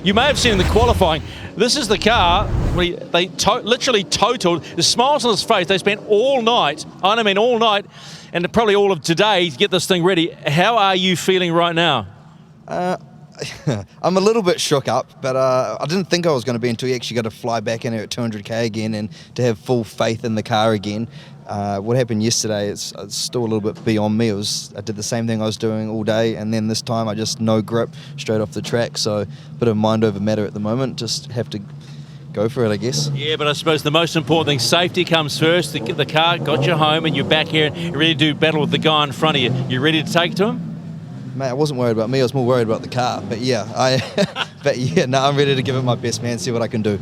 You may have seen in the qualifying, this is the car where they literally totaled, the smiles on his face, they spent all night, all night, and probably all of today to get this thing ready. How are you feeling right now? I'm a little bit shook up, but I didn't think I was going to be until you actually got to fly back in here at 200k again and to have full faith in the car again. What happened yesterday, it's still a little bit beyond me. I did the same thing I was doing all day, and then this time I just no grip straight off the track, so a bit of mind over matter at the moment. Just have to go for it, I guess. Yeah, but I suppose the most important thing, safety comes first. The car got you home and you're back here and you're ready to do battle with the guy in front of you. You ready to take to him? Mate, I wasn't worried about me, I was more worried about the car. But yeah, I'm ready to give it my best, man, see what I can do.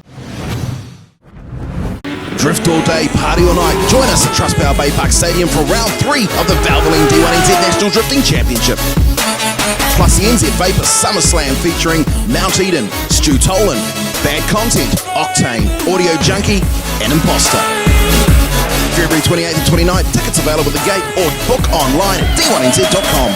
Drift all day, party all night. Join us at Trustpower Bay Park Stadium for round 3 of the Valvoline D1NZ National Drifting Championship. Plus the NZ Vapor Summer Slam featuring Mount Eden, Stu Tolan, Bad Content, Octane, Audio Junkie, and Imposter. February 28th and 29th, tickets available at the gate or book online at d1nz.com.